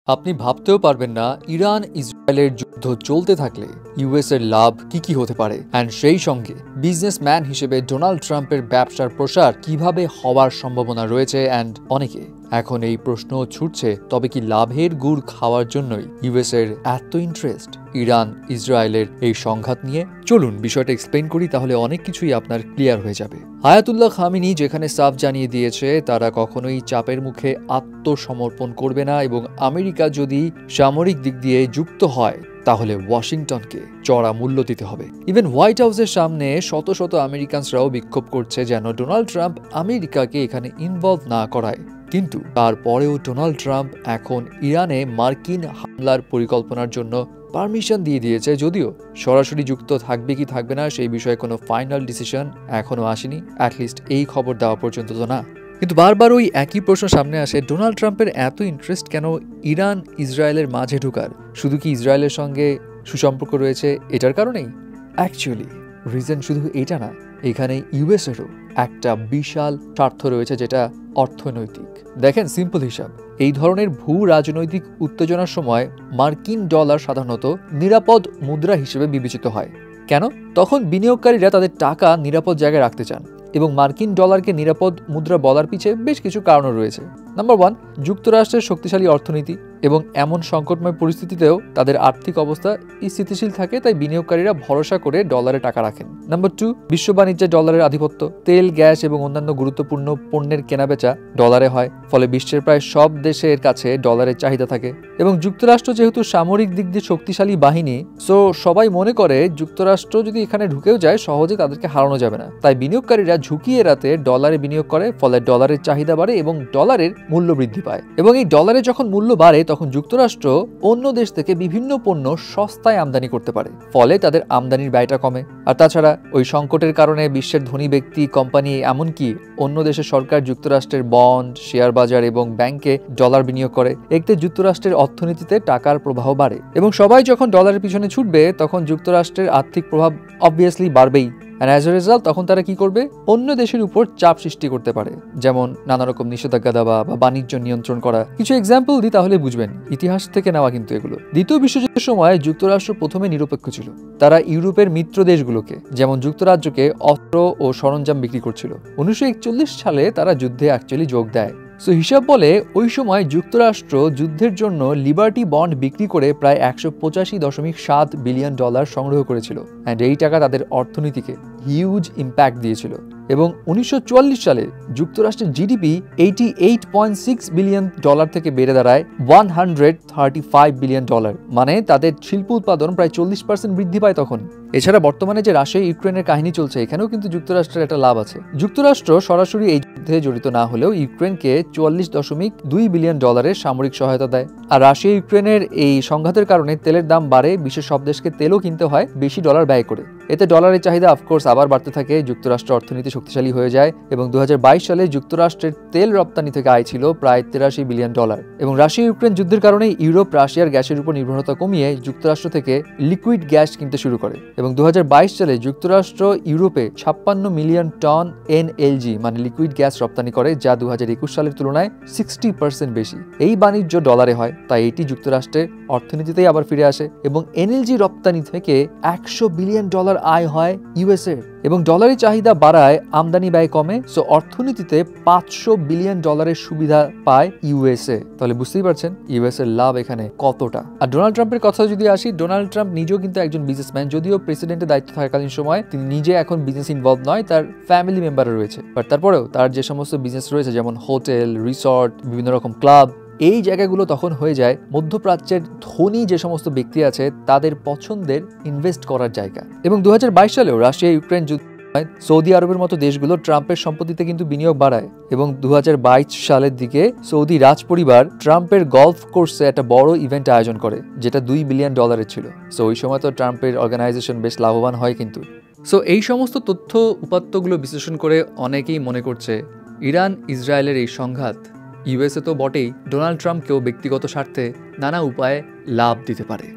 আপনি ভাবতেও পারবেন না ইরান ইসরায়েলের যুদ্ধ চলতে থাকলে ইউএস এর লাভ কি হতে পারে এন্ড সেই সঙ্গে বিজনেসম্যান হিসেবে ডোনাল্ড ট্রাম্পের ব্যবসার প্রসার কিভাবে হওয়ার সম্ভাবনা রয়েছে এন্ড অনেকে এখন এই প্রশ্ন ছুটছে, তবে কি লাভের গুড় খাওয়ার জন্যই ইউএস এর এত ইন্টারেস্ট ইরান ইসরায়েলের এই সংঘাত নিয়ে? চলুন বিষয়টা এক্সপ্লেন করি, তাহলে অনেক কিছুই আপনার ক্লিয়ার হয়ে যাবে। আয়াতুল্লাহ খামেনি যেখানে সাফ জানিয়ে দিয়েছে তারা কখনোই চাপের মুখে আত্মসমর্পণ করবে না, এবং আমেরিকা যদি সামরিক দিক দিয়ে যুক্ত হয় তাহলে ওয়াশিংটনকে চড়া মূল্য দিতে হবে। ইভেন হোয়াইট হাউসের সামনে শত শত আমেরিকানসরাও বিক্ষোভ করছে যেন ডোনাল্ড ট্রাম্প আমেরিকাকে এখানে ইনভলভ না করায়। কিন্তু তারপরেও ডোনাল্ড ট্রাম্প এখন ইরানে মার্কিন হামলার পরিকল্পনার জন্য পারমিশন দিয়ে দিয়েছে, যদিও সরাসরি যুক্ত থাকবে কি থাকবে না সেই বিষয়ে কোনো ফাইনাল ডিসিশন এখনো আসেনি, অ্যাটলিস্ট এই খবর দেওয়া পর্যন্ত তো না। কিন্তু বারবার ওই একই প্রশ্ন সামনে আসে, ডোনাল্ড ট্রাম্পের এত ইন্টারেস্ট কেন ইরান ইসরায়েলের মাঝে ঢোকার? শুধু কি ইসরায়েলের সঙ্গে সুসম্পর্ক রয়েছে এটার কারণেই? অ্যাকচুয়ালি রিজন শুধু এটা না, এখানে ইউএসেরও একটা বিশাল স্বার্থ রয়েছে যেটা অর্থনৈতিক। দেখেন, সিম্পল হিসাব, এই ধরনের ভূ রাজনৈতিক উত্তেজনার সময় মার্কিন ডলার সাধারণত নিরাপদ মুদ্রা হিসেবে বিবেচিত হয়। কেন? তখন বিনিয়োগকারীরা তাদের টাকা নিরাপদ জায়গায় রাখতে চান, এবং মার্কিন ডলারকে নিরাপদ মুদ্রা বলার পিছে বেশ কিছু কারণ রয়েছে। নাম্বার 1, যুক্তরাষ্ট্রের শক্তিশালী অর্থনীতি, এবং এমন সংকটময় পরিস্থিতিতেও তাদের আর্থিক অবস্থা স্থিতিশীল থাকে, তাই বিনিয়োগকারীরা ভরসা করে ডলারে টাকা রাখেন। নাম্বার 2, বিশ্ব বাণিজ্যে ডলারের আধিপত্য। তেল, গ্যাস এবং অন্যান্য গুরুত্বপূর্ণ পণ্যের কেনাবেচা ডলারে হয়, ফলে বিশ্বের প্রায় সব দেশের কাছে ডলারের চাহিদা থাকে। এবং যুক্তরাষ্ট্র যেহেতু সামরিক দিক দিয়ে শক্তিশালী বাহিনী, সো সবাই মনে করে যুক্তরাষ্ট্র যদি এখানে ঢুকেও যায় সহজে তাদেরকে হারানো যাবে না, তাই বিনিয়োগকারীরা ঝুঁকি এড়াতে ডলারে বিনিয়োগ করে, ফলে ডলারের চাহিদা বাড়ে এবং ডলারের মূল্য বৃদ্ধি পায়। এবং এই ডলারে যখন মূল্য বাড়ে তখন যুক্তরাষ্ট্র অন্য দেশ থেকে বিভিন্ন পণ্য সস্তায় আমদানি করতে পারে, ফলে তাদের আমদানির ব্যয়টা কমে। আর তাছাড়া ওই সংকটের কারণে বিশ্বের ধনী ব্যক্তি, কোম্পানি, এমনকি অন্য দেশের সরকার যুক্তরাষ্ট্রের বন্ড, শেয়ার বাজার এবং ব্যাংকে ডলার বিনিয়োগ করে। এতে যুক্তরাষ্ট্রের অর্থনীতিতে টাকার প্রবাহ বাড়ে, এবং সবাই যখন ডলারের পিছনে ছুটবে তখন যুক্তরাষ্ট্রের আর্থিক প্রভাব obviously বাড়বেই। And as a result, তখন তারা কি করবে? অন্য দেশের উপর চাপ সৃষ্টি করতে পারে, যেমন নানা রকম নিষেধাজ্ঞা দেওয়া বা বাণিজ্য নিয়ন্ত্রণ করা। কিছু এক্সাম্পল দিই তাহলে বুঝবেন, ইতিহাস থেকে নেওয়া কিন্তু এগুলো। দ্বিতীয় বিশ্বযুদ্ধের সময় যুক্তরাষ্ট্র প্রথমে নিরপেক্ষ ছিল। তারা ইউরোপের মিত্র দেশগুলোকে, যেমন যুক্তরাজ্যকে অস্ত্র ও সরঞ্জাম বিক্রি করছিল। 1941 সালে তারা যুদ্ধে অ্যাকচুয়ালি যোগ দেয়। সো হিসাব বলে ওই সময় যুক্তরাষ্ট্র যুদ্ধের জন্য লিবার্টি বন্ড বিক্রি করে প্রায় 185.7 বিলিয়ন ডলার সংগ্রহ করেছিল, অ্যান্ড এই টাকা তাদের অর্থনীতিকে হিউজ ইম্প্যাক্ট দিয়েছিল। এবং 1944 সালে যুক্তরাষ্ট্রের জিডিপি 88.6 বিলিয়ন ডলার থেকে বেড়ে দাঁড়ায় 135 বিলিয়ন ডলার, মানে তাদের শিল্প উৎপাদন প্রায় 40% বৃদ্ধি পায় তখন। এছাড়া বর্তমানে যে রাশিয়া ইউক্রেনের কাহিনী চলছে, এখানেও কিন্তু যুক্তরাষ্ট্রের একটা লাভ আছে। যুক্তরাষ্ট্র সরাসরি এই যুদ্ধে জড়িত না হলেও ইউক্রেনকে 44.2 বিলিয়ন ডলারের সামরিক সহায়তা দেয়। আর রাশিয়া ইউক্রেনের এই সংঘাতের কারণে তেলের দাম বাড়ে, বিশ্বের সব দেশকে তেলও কিনতে হয় বেশি ডলার ব্যয় করে। এতে ডলারের চাহিদা অফকোর্স আবার বাড়তে থাকে, যুক্তরাষ্ট্র অর্থনীতি শক্তিশালী হয়ে যায়, এবং 2022 সালে যুক্তরাষ্ট্রের তেল রপ্তানি থেকে আয় ছিল প্রায় 83 বিলিয়ন ডলার। এবং রাশিয়া ইউক্রেন যুদ্ধের কারণে ইউরোপ রাশিয়ার গ্যাসের উপর নির্ভরতা কমিয়ে যুক্তরাষ্ট্র থেকে লিকুইড গ্যাস কিনতে শুরু করে। এবং 2022 সালে যুক্তরাষ্ট্র ইউরোপে 56 মিলিয়ন টন এনএলজি মানে লিকুইড গ্যাস রপ্তানি করে, যা 2021 সালের তুলনায় 60% বেশি। এই বাণিজ্য ডলারে হয়, তাই এটি যুক্তরাষ্ট্রের অর্থনীতিতেই আবার ফিরে আসে, এবং এনএলজি রপ্তানি থেকে 100 বিলিয়ন ডলার আয় হয় ইউএসএ। এবং ডলারের চাহিদা বাড়ায়, আমদানি ব্যয় কমে, সো অর্থনীতিতে 500 বিলিয়ন ডলারের সুবিধা পায় ইউএসএ। তাহলে বুঝতেই পারছেন ইউএস এর লাভ এখানে কতটা। আর ডোনাল্ড ট্রাম্পের কথা যদি আসি, ডোনাল্ড ট্রাম্প নিজেও কিন্তু একজন বিজনেসম্যান, যদিও প্রেসিডেন্টের দায়িত্ব থাকাকালীন সময় তিনি নিজে এখন বিজনেস ইনভলভ নয়, তার ফ্যামিলি মেম্বার রয়েছে। বাট তারপরেও তার যে সমস্ত বিজনেস রয়েছে, যেমন হোটেল, রিসর্ট, বিভিন্ন রকম ক্লাব, এই জায়গাগুলো তখন হয়ে যায় মধ্যপ্রাচ্যের ধনী যে সমস্ত ব্যক্তি আছে তাদের পছন্দের ইনভেস্ট করার জায়গা। এবং 2022 সালেও রাশিয়া ইউক্রেন যুদ্ধ, সৌদি আরবের মতো দেশগুলো ট্রাম্পের সম্পত্তিতে কিন্তু বিনিয়োগ বাড়ায়। এবং 2022 সালের দিকে সৌদি রাজ পরিবার ট্রাম্পের গলফ কোর্সে একটা বড় ইভেন্ট আয়োজন করে, যেটা 2 বিলিয়ন ডলারের ছিল। সো ওই সময় তো ট্রাম্পের অর্গানাইজেশন বেশ লাভবান হয় কিন্তু। সো এই সমস্ত তথ্য উপাত্তগুলো বিশ্লেষণ করে অনেকেই মনে করছে ইরান ইসরায়েলের এই সংঘাত ইউএসএ তো বটেই, ডোনাল্ড ট্রাম্পকেও ব্যক্তিগত স্বার্থে নানা উপায়ে লাভ দিতে পারে।